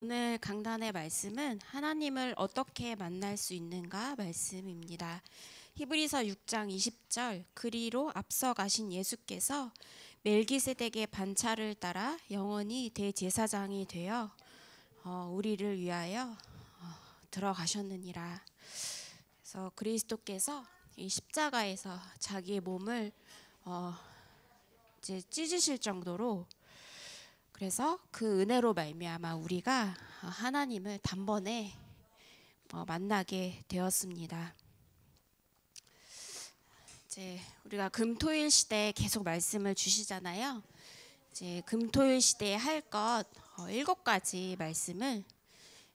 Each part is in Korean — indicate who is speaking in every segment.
Speaker 1: 오늘 강단의 말씀은 하나님을 어떻게 만날 수 있는가 말씀입니다. 히브리서 6장 20절 그리로 앞서가신 예수께서 멜기세덱의 반차를 따라 영원히 대제사장이 되어 우리를 위하여 들어가셨느니라. 그래서 그리스도께서 이 십자가에서 자기의 몸을 이제 찢으실 정도로, 그래서 그 은혜로 말미암아 우리가 하나님을 단번에 만나게 되었습니다. 이제 우리가 금토일 시대에 계속 말씀을 주시잖아요. 이제 금토일 시대에 할 것 7가지 말씀을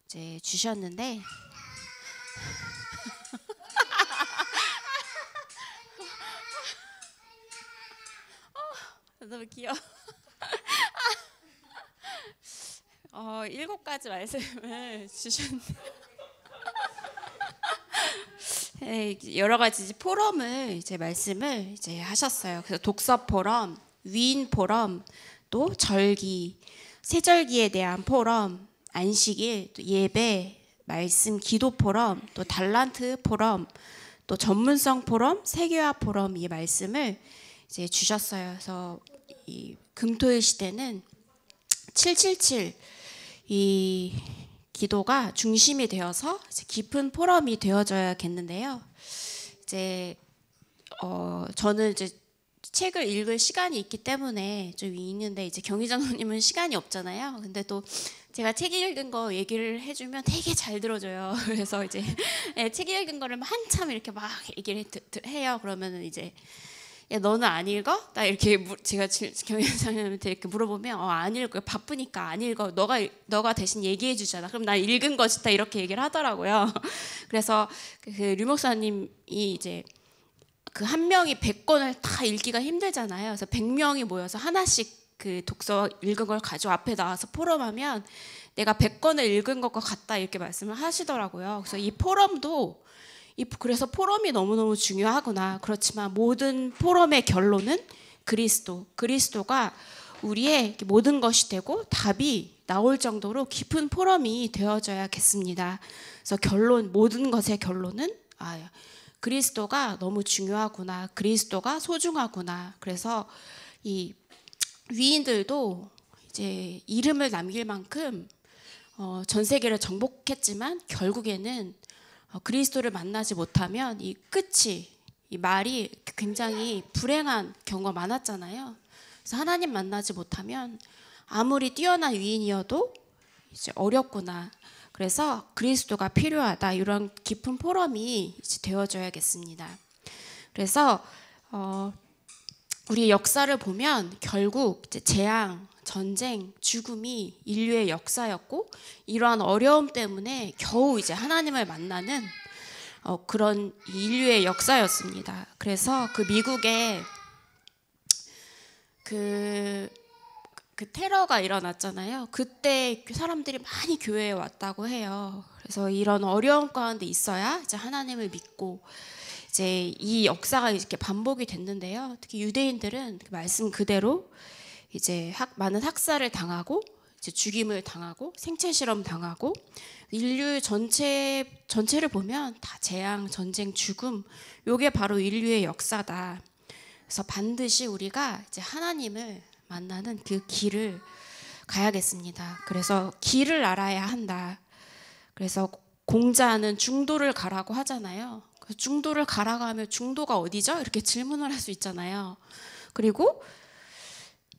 Speaker 1: 이제 주셨는데 너무 귀여워. 7가지 말씀을 주셨는데 여러 가지 포럼을 이제 말씀을 이제 하셨어요. 그래서 독서 포럼, 위인 포럼, 또 절기, 세절기에 대한 포럼, 안식일, 또 예배, 말씀 기도 포럼, 또 달란트 포럼, 또 전문성 포럼, 세계화 포럼, 이 말씀을 이제 주셨어요. 그래서 이 금토일 시대는 777 이 기도가 중심이 되어서 깊은 포럼이 되어져야겠는데요. 이제 저는 이제 책을 읽을 시간이 있기 때문에 좀 있는데, 이제 경희 장로님은 시간이 없잖아요. 근데 또 제가 책 읽은 거 얘기를 해주면 되게 잘 들어줘요. 그래서 이제 책 읽은 거를 한참 이렇게 막 얘기를 해요. 그러면은 이제 야, 너는 안 읽어? 나 이렇게 제가 경영장님한테 이렇게 물어보면 안 읽어요. 바쁘니까 안 읽어. 너가 대신 얘기해 주잖아. 그럼 나 읽은 거 진짜 이렇게 얘기를 하더라고요. 그래서 류 목사님이 이제 그 한 명이 100권을 다 읽기가 힘들잖아요. 그래서 100명이 모여서 하나씩 그 독서 읽은 걸 가지고 앞에 나와서 포럼하면 내가 100권을 읽은 것과 같다, 이렇게 말씀을 하시더라고요. 그래서 이 포럼도 그래서 포럼이 너무너무 중요하구나. 그렇지만 모든 포럼의 결론은 그리스도가 우리의 모든 것이 되고 답이 나올 정도로 깊은 포럼이 되어져야겠습니다. 그래서 모든 것의 결론은 그리스도가 너무 중요하구나. 그리스도가 소중하구나. 그래서 이 위인들도 이제 이름을 남길 만큼 전 세계를 정복했지만 결국에는 그리스도를 만나지 못하면 이 말이 굉장히 불행한 경우가 많았잖아요. 그래서 하나님 만나지 못하면 아무리 뛰어난 위인이어도 이제 어렵구나. 그래서 그리스도가 필요하다. 이런 깊은 포럼이 이제 되어줘야겠습니다. 그래서 우리 역사를 보면 결국 이제 재앙, 전쟁, 죽음이 인류의 역사였고, 이러한 어려움 때문에 겨우 이제 하나님을 만나는 그런 인류의 역사였습니다. 그래서 그 미국에 그 테러가 일어났잖아요. 그때 사람들이 많이 교회에 왔다고 해요. 그래서 이런 어려움 가운데 있어야 이제 하나님을 믿고 이제 이 역사가 이렇게 반복이 됐는데요. 특히 유대인들은 그 말씀 그대로 이제 많은 학살을 당하고 이제 죽임을 당하고 생체 실험 당하고, 인류 전체를 보면 다 재앙, 전쟁, 죽음, 요게 바로 인류의 역사다. 그래서 반드시 우리가 이제 하나님을 만나는 그 길을 가야겠습니다. 그래서 길을 알아야 한다. 그래서 공자는 중도를 가라고 하잖아요. 중도를 가라고 하면 중도가 어디죠? 이렇게 질문을 할 수 있잖아요. 그리고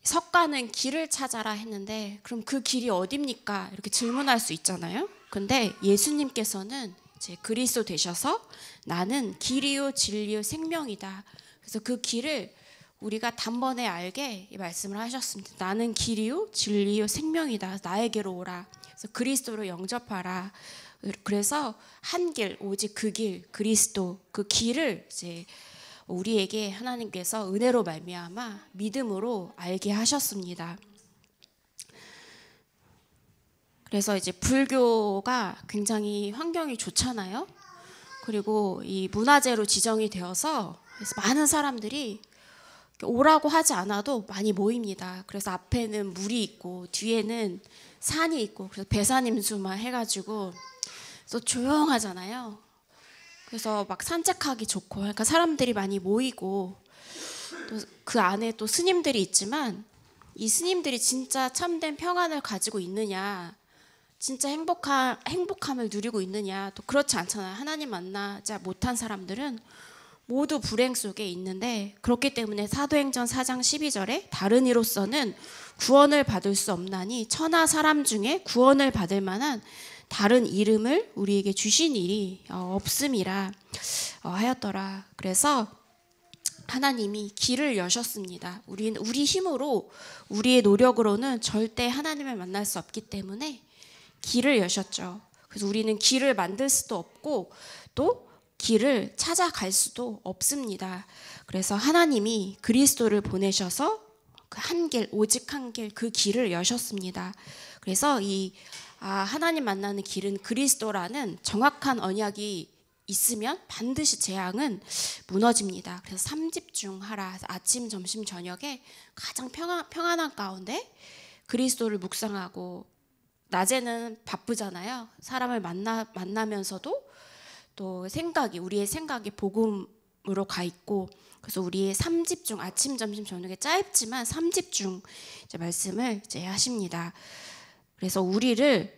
Speaker 1: 석가는 길을 찾아라 했는데 그럼 그 길이 어딥니까? 이렇게 질문할 수 있잖아요. 근데 예수님께서는 이제 그리스도 되셔서 나는 길이요 진리요 생명이다. 그래서 그 길을 우리가 단번에 알게 말씀을 하셨습니다. 나는 길이요 진리요 생명이다. 나에게로 오라. 그래서 그리스도로 영접하라. 그래서 한 길, 오직 그 길, 그리스도, 그 길을 이제 우리에게 하나님께서 은혜로 말미암아 믿음으로 알게 하셨습니다. 그래서 이제 불교가 굉장히 환경이 좋잖아요. 그리고 이 문화재로 지정이 되어서 그래서 많은 사람들이 오라고 하지 않아도 많이 모입니다. 그래서 앞에는 물이 있고 뒤에는 산이 있고, 그래서 배산임수만 해가지고 또 조용하잖아요. 그래서 막 산책하기 좋고, 그러니까 사람들이 많이 모이고, 또 그 안에 또 스님들이 있지만 이 스님들이 진짜 참된 평안을 가지고 있느냐, 진짜 행복함을 누리고 있느냐, 또 그렇지 않잖아요. 하나님 만나지 못한 사람들은 모두 불행 속에 있는데, 그렇기 때문에 사도행전 4장 12절에 다른 이로서는 구원을 받을 수 없나니 천하 사람 중에 구원을 받을 만한 다른 이름을 우리에게 주신 일이 없음이라 하였더라. 그래서 하나님이 길을 여셨습니다. 우리는 우리 힘으로, 우리의 노력으로는 절대 하나님을 만날 수 없기 때문에 길을 여셨죠. 그래서 우리는 길을 만들 수도 없고 또 길을 찾아갈 수도 없습니다. 그래서 하나님이 그리스도를 보내셔서 그 한 길, 오직 한 길, 그 길을 여셨습니다. 그래서 하나님 만나는 길은 그리스도라는 정확한 언약이 있으면 반드시 재앙은 무너집니다. 그래서 3집중하라. 아침, 점심, 저녁에 가장 평안한 가운데 그리스도를 묵상하고, 낮에는 바쁘잖아요. 사람을 만나면서도 또 우리의 생각이 복음으로 가 있고, 그래서 우리의 3집중, 아침, 점심, 저녁에 짧지만 3집중 말씀을 하십니다. 그래서 우리를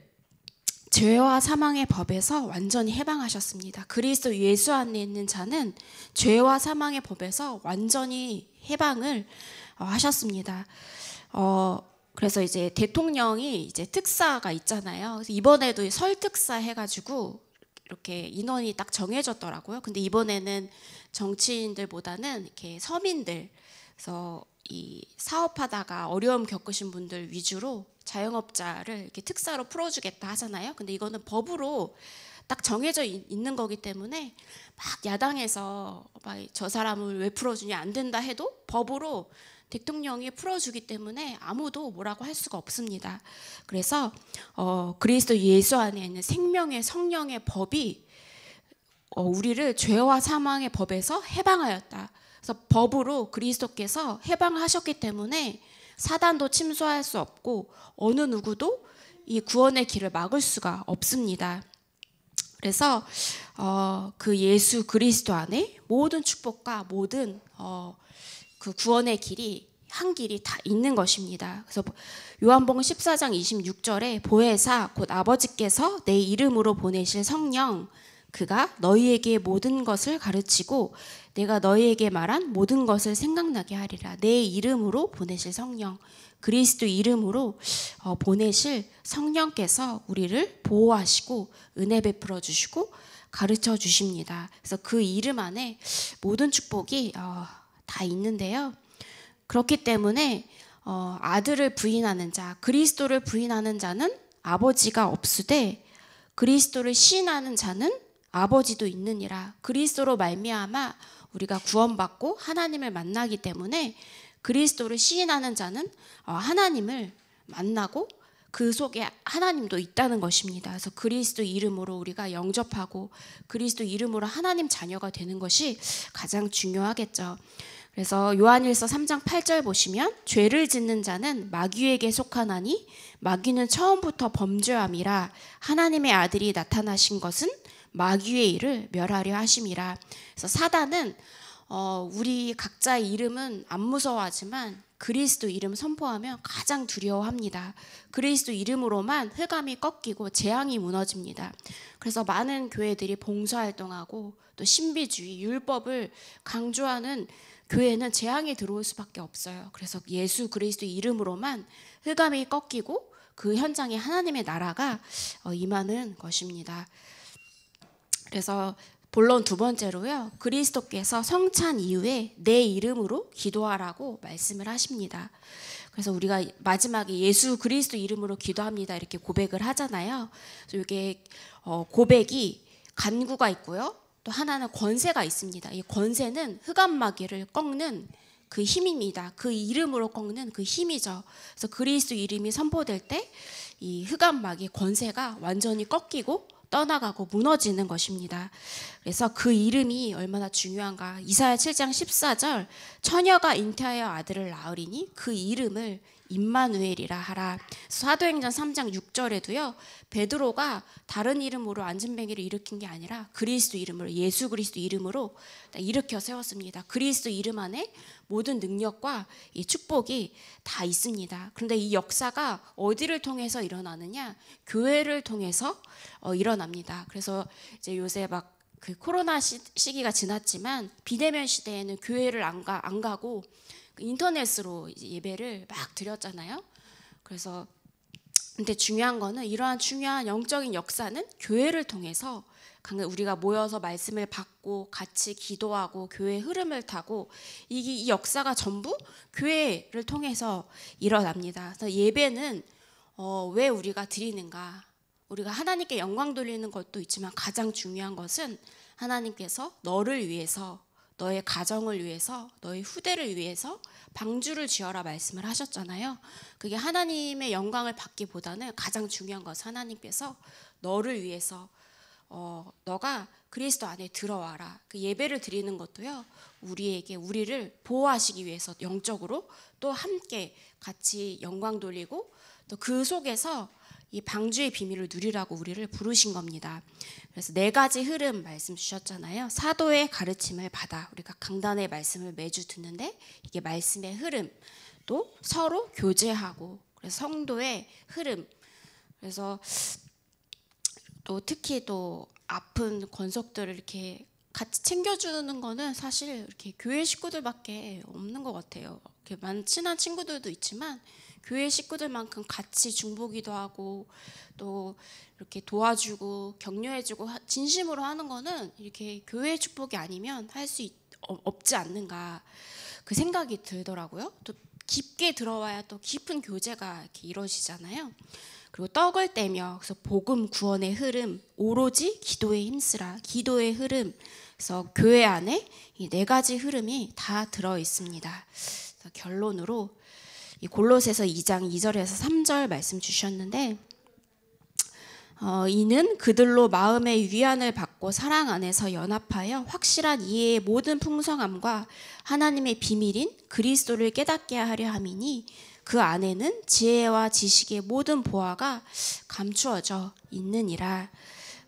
Speaker 1: 죄와 사망의 법에서 완전히 해방하셨습니다. 그리스도 예수 안에 있는 자는 죄와 사망의 법에서 완전히 해방을 하셨습니다. 그래서 이제 대통령이 이제 특사가 있잖아요. 그래서 이번에도 설 특사 해가지고 이렇게 인원이 딱 정해졌더라고요. 근데 이번에는 정치인들보다는 이렇게 서민들, 그래서 이 사업하다가 어려움 겪으신 분들 위주로 자영업자를 이렇게 특사로 풀어주겠다 하잖아요. 근데 이거는 법으로 딱 정해져 있는 거기 때문에 막 야당에서 막 저 사람을 왜 풀어주냐, 안 된다 해도 법으로 대통령이 풀어주기 때문에 아무도 뭐라고 할 수가 없습니다. 그래서 그리스도 예수 안에 있는 생명의 성령의 법이 우리를 죄와 사망의 법에서 해방하였다. 그래서 법으로 그리스도께서 해방하셨기 때문에 사단도 침소할 수 없고 어느 누구도 이 구원의 길을 막을 수가 없습니다. 그래서 그 예수 그리스도 안에 모든 축복과 모든 그 구원의 길이, 한 길이 다 있는 것입니다. 그래서 요한복음 14장 26절에 보혜사 곧 아버지께서 내 이름으로 보내실 성령, 그가 너희에게 모든 것을 가르치고 내가 너희에게 말한 모든 것을 생각나게 하리라. 내 이름으로 보내실 성령, 그리스도 이름으로 보내실 성령께서 우리를 보호하시고 은혜 베풀어 주시고 가르쳐 주십니다. 그래서 그 이름 안에 모든 축복이 다 있는데요. 그렇기 때문에 아들을 부인하는 자, 그리스도를 부인하는 자는 아버지가 없으되 그리스도를 시인하는 자는 아버지도 있느니라. 그리스도로 말미암아 우리가 구원받고 하나님을 만나기 때문에 그리스도를 시인하는 자는 하나님을 만나고 그 속에 하나님도 있다는 것입니다. 그래서 그리스도 이름으로 우리가 영접하고 그리스도 이름으로 하나님 자녀가 되는 것이 가장 중요하겠죠. 그래서 요한일서 3장 8절 보시면 죄를 짓는 자는 마귀에게 속하나니 마귀는 처음부터 범죄함이라 하나님의 아들이 나타나신 것은 마귀의 일을 멸하려 하심이라. 그래서 사단은 우리 각자의 이름은 안 무서워하지만 그리스도 이름 선포하면 가장 두려워합니다. 그리스도 이름으로만 흑암이 꺾이고 재앙이 무너집니다. 그래서 많은 교회들이 봉사활동하고 또 신비주의, 율법을 강조하는 교회는 재앙이 들어올 수밖에 없어요. 그래서 예수 그리스도 이름으로만 흑암이 꺾이고 그 현장에 하나님의 나라가 임하는 것입니다. 그래서 본론 두 번째로요, 그리스도께서 성찬 이후에 내 이름으로 기도하라고 말씀을 하십니다. 그래서 우리가 마지막에 예수 그리스도 이름으로 기도합니다 이렇게 고백을 하잖아요. 그래서 이게 고백이 간구가 있고요, 또 하나는 권세가 있습니다. 이 권세는 흑암 마귀를 꺾는 그 힘입니다. 그 이름으로 꺾는 그 힘이죠. 그래서 그리스도 이름이 선포될 때 이 흑암 마귀의 권세가 완전히 꺾이고 떠나가고 무너지는 것입니다. 그래서 그 이름이 얼마나 중요한가. 이사야 7장 14절 처녀가 잉태하여 아들을 낳으리니 그 이름을 임마누엘이라 하라. 사도행전 3장 6절에도요. 베드로가 다른 이름으로 안진뱅이를 일으킨 게 아니라 그리스도 이름으로, 예수 그리스도 이름으로 일으켜 세웠습니다. 그리스도 이름 안에 모든 능력과 이 축복이 다 있습니다. 그런데 이 역사가 어디를 통해서 일어나느냐? 교회를 통해서 일어납니다. 그래서 이제 요새 막 그 코로나 시기가 지났지만 비대면 시대에는 교회를 안 가고 인터넷으로 예배를 막 드렸잖아요. 그래서 근데 중요한 거는 이러한 중요한 영적인 역사는 교회를 통해서 우리가 모여서 말씀을 받고 같이 기도하고 교회의 흐름을 타고 이 역사가 전부 교회를 통해서 일어납니다. 그래서 예배는 왜 우리가 드리는가? 우리가 하나님께 영광 돌리는 것도 있지만 가장 중요한 것은 하나님께서 너를 위해서, 너의 가정을 위해서, 너의 후대를 위해서 방주를 지어라 말씀을 하셨잖아요. 그게 하나님의 영광을 받기보다는 가장 중요한 것은 하나님께서 너를 위해서 너가 그리스도 안에 들어와라. 그 예배를 드리는 것도요. 우리를 보호하시기 위해서 영적으로 또 함께 같이 영광 돌리고 또 그 속에서 이 방주의 비밀을 누리라고 우리를 부르신 겁니다. 그래서 4가지 흐름 말씀 주셨잖아요. 사도의 가르침을 받아. 우리가 강단의 말씀을 매주 듣는데 이게 말씀의 흐름, 또 서로 교제하고, 그래서 성도의 흐름. 그래서 또 특히 또 아픈 권속들을 이렇게 같이 챙겨주는 거는 사실 이렇게 교회 식구들밖에 없는 것 같아요. 이렇게 친한 친구들도 있지만 교회 식구들만큼 같이 중보기도 하고 또 이렇게 도와주고 격려해주고 진심으로 하는 거는 이렇게 교회 축복이 아니면 할 수 없지 않는가 그 생각이 들더라고요. 또 깊게 들어와야 또 깊은 교제가 이렇게 이루어지잖아요. 그리고 떡을 떼며 그래서 복음 구원의 흐름, 오로지 기도에 힘쓰라. 기도의 흐름. 그래서 교회 안에 이 4가지 흐름이 다 들어 있습니다. 그래서 결론으로 이 골로새서 2장 2절에서 3절 말씀 주셨는데 이는 그들로 마음의 위안을 받고 사랑 안에서 연합하여 확실한 이해의 모든 풍성함과 하나님의 비밀인 그리스도를 깨닫게 하려 함이니 그 안에는 지혜와 지식의 모든 보화가 감추어져 있느니라.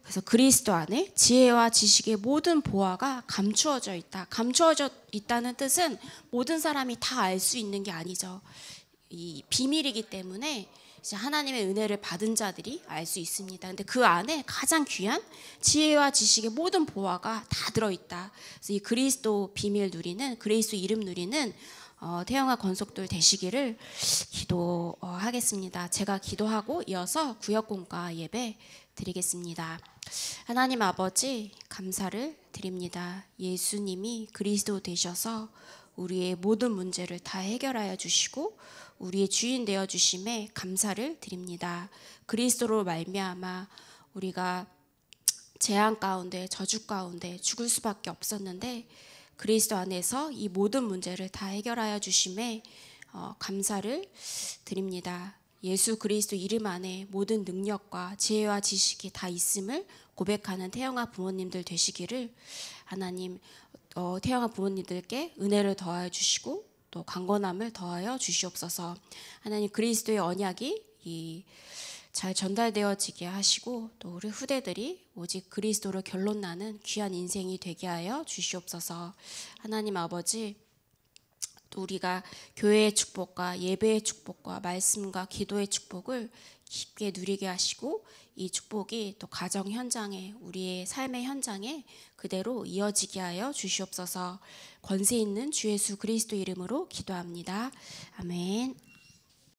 Speaker 1: 그래서 그리스도 안에 지혜와 지식의 모든 보화가 감추어져 있다. 감추어져 있다는 뜻은 모든 사람이 다 알 수 있는 게 아니죠. 이 비밀이기 때문에 이제 하나님의 은혜를 받은 자들이 알 수 있습니다. 근데 그 안에 가장 귀한 지혜와 지식의 모든 보화가 다 들어있다. 그래서 이 그리스도 비밀 누리는, 그리스도 이름 누리는 태영아 권속들 되시기를 기도하겠습니다. 제가 기도하고 이어서 구역공과 예배 드리겠습니다. 하나님 아버지 감사를 드립니다. 예수님이 그리스도 되셔서 우리의 모든 문제를 다 해결하여 주시고 우리의 주인 되어 주심에 감사를 드립니다. 그리스도로 말미암아 우리가 재앙 가운데 저주 가운데 죽을 수밖에 없었는데 그리스도 안에서 이 모든 문제를 다 해결하여 주심에 감사를 드립니다. 예수 그리스도 이름 안에 모든 능력과 지혜와 지식이 다 있음을 고백하는 태영아 부모님들 되시기를 하나님 태영아 부모님들께 은혜를 더하여 주시고 또 강건함을 더하여 주시옵소서. 하나님 그리스도의 언약이 잘 전달되어지게 하시고 또 우리 후대들이 오직 그리스도로 결론나는 귀한 인생이 되게 하여 주시옵소서. 하나님 아버지 또 우리가 교회의 축복과 예배의 축복과 말씀과 기도의 축복을 깊게 누리게 하시고 이 축복이 또 가정 현장에 우리의 삶의 현장에 그대로 이어지게 하여 주시옵소서. 권세 있는 주 예수 그리스도 이름으로 기도합니다. 아멘.